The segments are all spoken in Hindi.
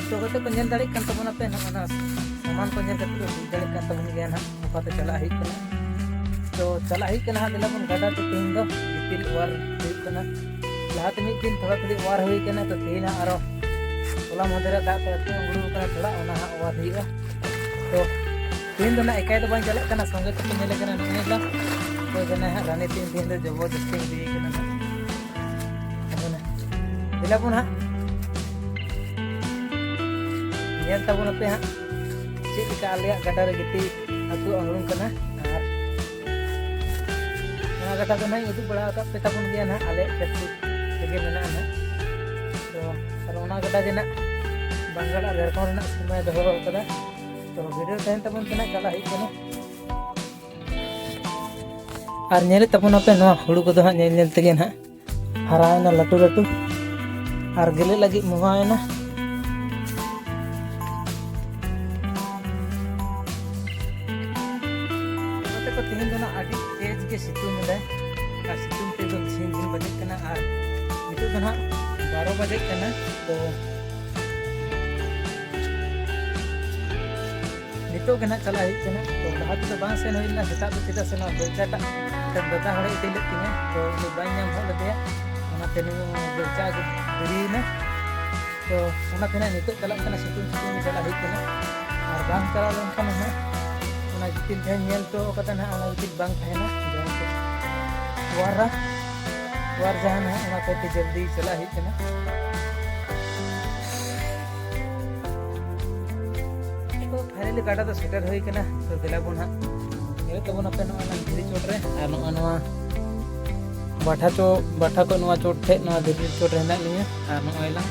तो कते को ñel दाड़े kan tabona पे ना सामान को ñel कते बुझ दाड़े kan tabon गया ना ओकाते चला ही कना तो चला ही कना दिला बन गाडा तो तीन दो गितिल वार हुई कना लाते मिद दिन थोड़ा थोड़ी वार हुई कना तो तेना आरो ओला मदरा दा पे तो गुरु कना थोड़ा ओना वार हुई तो तीन दो ना एकाई तो बाñ चला कना संगे तो ñel कना नेला तो जना रानी तीन दिन दे जबरदस्ती दी कना ना दिला बन हा ñel tabon पे हाँ चेक का आलिया गाडा रे गिती अतु अंगरुम कना और गाडा तो नहीं उदु बड़ा का पे tabon गया ना आले खेत तेगे मेना ना तो और ओना गाडा जना बंगाल झारखंड ना समय दोहो कदा तो वीडियो तहन tabon कना चला ही कना और ñel tabon पे नो हुड़ू को हाँ ñel ñel तेगे ना हरायना लटू लटू और गेले लगी मुहायना तीन दिन आदि तेज के सितुंग दे और सितुंग ते दो झिन झिन बजे कना और नितो दना 12 बजे कना तो नितो कना चला ही कना तो लहा तो बांग सेन होइना सेता तो चिता सेना बेचाटा तब दादा हड़े इतिले तिने तो उनी बाñ नाम हो लदे ओना तेनु बेचा गरीना तो ओना तेना नितो चला कना सितुंग सितुंग चला ही कना और बांग चला लन कना ना ओना गितिल थे ñel तो कता ना ओना गितिल बांग थायना वार जहां है ओना कते जल्दी चला ही कना तो फाइनली गाडा तो सेटर होई कना तो दिला बोन हा ये तो बोन अपन ओना धीरी चोट रे आ नोआ बाठा को नोआ चोट थे नोआ धीरी चोट रे ना निया आ नोइला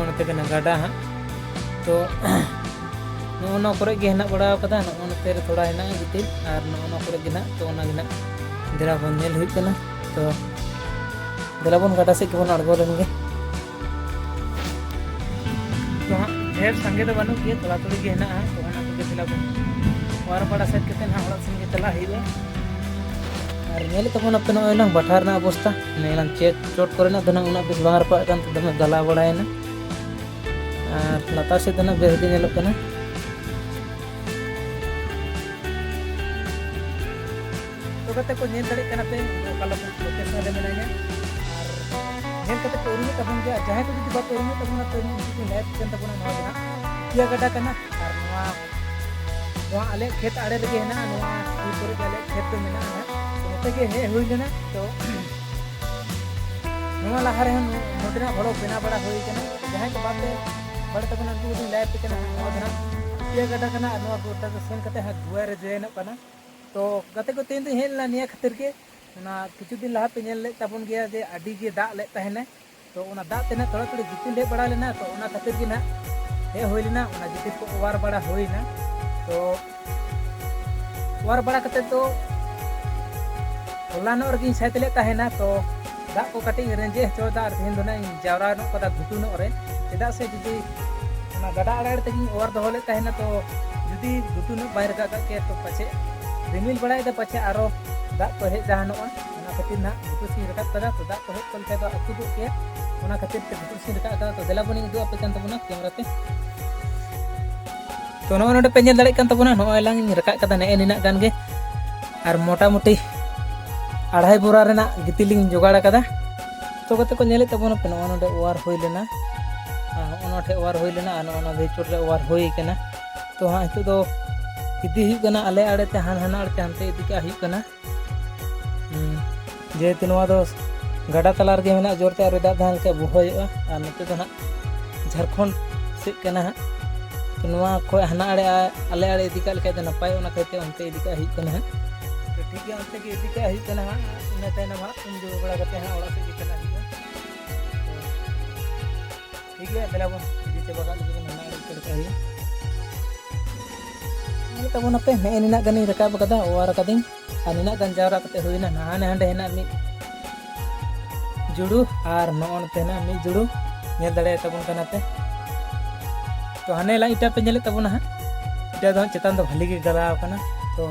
ओनते कना गाडा हा तो नोना करे गे हेना बड़ा कदा नोना तेरे थोड़ा हेना गितिल और नोना करे गिना तो ओना गिना दिला बोन ñel हुई कना तो दिला बोन गाडा से के बोन अड़गो लेंगे तो हाँ ढेर संगे तो बनू के थोड़ा थोड़ी गे हेना तो ओना को दिला बोन वार बड़ा सेट कते ना हड़ा संगे चला हिबे और ñel तो बोन अपन ओइला बाठार ना अवस्था नेलान चोट करे ना दना उना बिस बाहर पा कान तो दमे गला बड़ायना और लता से दना बेहदी ñelo कना तो कते को ñel दाड़े कना पे ओकाला लोकेशन रे मेनाया और ñel कते को उरुमे तबन के जहां को जदि बात उरुमे तबन तो नि लाइफ केन तबन नवा बना किया गडा कना और नवा आले खेत आड़े लगे है ना नवा ऊपर के आले खेत पे मेना है तो नते के हे हुई लेना तो नवा लहा रे नोटना बड़ो बिना बड़ा होई कना जहां के बात बड़ तबन दु लाइफ केन नवा बना किया गडा कना नवा गोटा के सेन कते हा दुआ रे जेन कना तो गते को तीन दिन हेलना निया खातिर के ना किछु दिन लहा पे ñel ले तबन गया जे आडी के दाग ले तहने तो ओना दाग तेना थोड़ा थोड़ी गितिल ले बड़ा लेना तो ओना खातिर के ना हे होई लेना ओना गितिल को वार बड़ा होई ना तो वार बड़ा कते तो होला नो रगी साइते ले तहना तो दाग को कटी रेंजे चोदा दिन दो ना जावरा नो कदा घुटू नो रे चेदा से जुदी ओना गडा आड़े तगी वार दो ले तहना तो जुदी घुटू नो बाहर का के तो पछे रिमिल बड़ाई दे पछे आरो दाग को हेज जाहनोआ ओना खातिर ना गुटुसी रकाब कदा तो दाग को हेज कल के दो अतुदु के ओना खातिर ते गुटुसी रकाब कदा तो देला बनी दु आपे कान तबना कैमरा ते तो नो नोडे पे ñel दाड़े कान तबना नो एलांग रकाब कदा ने एनिना गान गे और मोटा मोटी अढ़ाई बोरा रेना गितिलिंग जोगाड़ कदा तो कते को ñel तबना पे नो नोडे वार होई लेना ओना ठे वार होई लेना ओना भेचोट रे वार होई केना तो हां हितो दो इदी ही कना आले आड़े ते हाना आड़े ते हनते इदी का ही कना जे तिनवा दो गाडा तलार के मेना जोरते और दा धान के बुहोयआ और नते तो ना झारखंड से कना तिनवा को हाना आड़े आले आड़े इदी का लेके नपाय ओना कहते उनते इदी का ही कना तो ठीक है उनते के इदी का ही कना इना तेना मा उन जो बड़ा करते हैं ओड़ा से दिखला ही ठीक है बेला बन इदी से बगा लेके हाना आड़े करता ही तबन पे ने निना गनी रकाब कदा वार कदिन अनिना गन जावरा कते होइना नाने हंडे हेना मी जुड़ू और नोन तेना मी जुड़ू ñel दाड़े तबन कना पे तो हाने ला इटा पे ñele तबन हा इटा दो चेतान दो भली के गलाव कना तो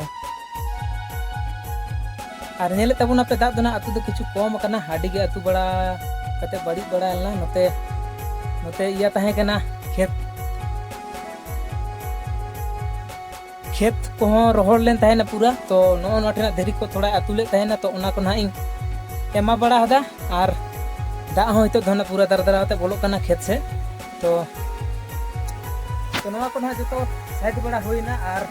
और ñele तबन पे दाग दोना अतु दो किछु कम कना हाडी के अतु बड़ा कते बड़ी बड़ा लना नते नते इया तहे कना खेत खेत को रोहड़ लेन तहना पूरा तो नोना ठेना धीरी को थोड़ा अतुले तहना तो उना को ना इन एमा बड़ा हदा और दा हो हितो धना पूरा दर दराते बोलो कना खेत से तो नोआ को ना जो तो साइड बड़ा होइना और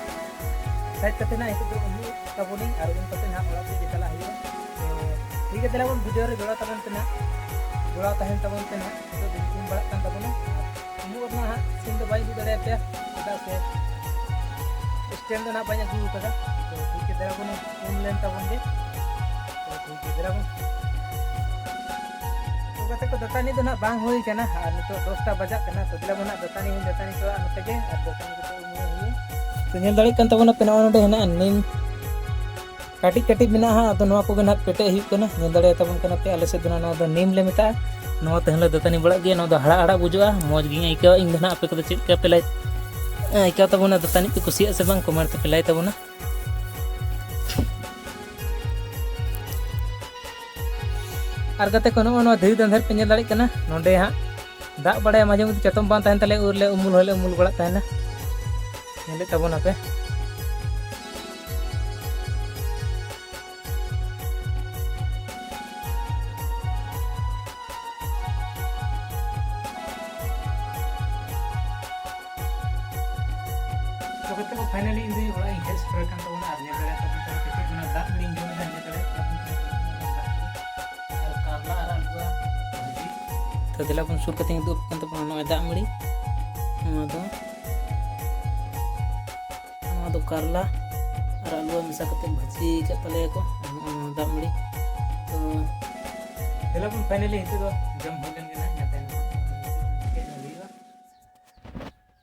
साइड कते ना हितो दो उनी तबोनी और उन कते ना ओड़ा से चला हियो तो ठीक है तेला बन वीडियो रे जोड़ा तबन तेना जोड़ा तहन तबन तेना तो दिन बड़ा कान तबना उनु अपना हा सिन दो बाई दे पे दा से स्टैंड ना बाय अगु कदा तो ठीक है तेरा बन उन लेन तबन दे तो ठीक है तेरा बन तो कते को दतानी दो ना बांग होई कना और नितो 10टा बजा कना तो तेला बन दतानी तो नते के और दतानी को उनु होई तो नेल दाड़ी कान तबना पे नोडे हेना निम काटी काटी बिना हा तो नोआ को गना पेटे हिउ कना नेल दाड़ी तबन कना पे आले से दना नो द नीम ले मेता नो तहले दतानी बड़ा गे नो द हड़ा हड़ा बुजुआ मौज गी आइका इन दना आपे को चित का पेलाई आइका तबना दतानी पे कुसिया से बांग कमेंट पे पेलाई तबना और गते को नो धीर दंधर पे नेल दाड़ी कना नोडे हा दा बड़ा माजे मुझे चतम बां तहन तले उरले उमुल होले उमुल बड़ा तहना नेले तबना पे तो कते को फाइनली इन दी बड़ा इंगेज कर कान तबना आर नेल दाड़ी तबन को केते बना दा बड़ी इंजन दा नेल दाड़ी और कारला आर आलुआ तो दिला बन सुर कते दु कान तबना नो दा मड़ी नो कारला और आलुआ मिसा कते भाजी के तले को दा मड़ी तो दिला बन फाइनली हिते दो जम हो गन ना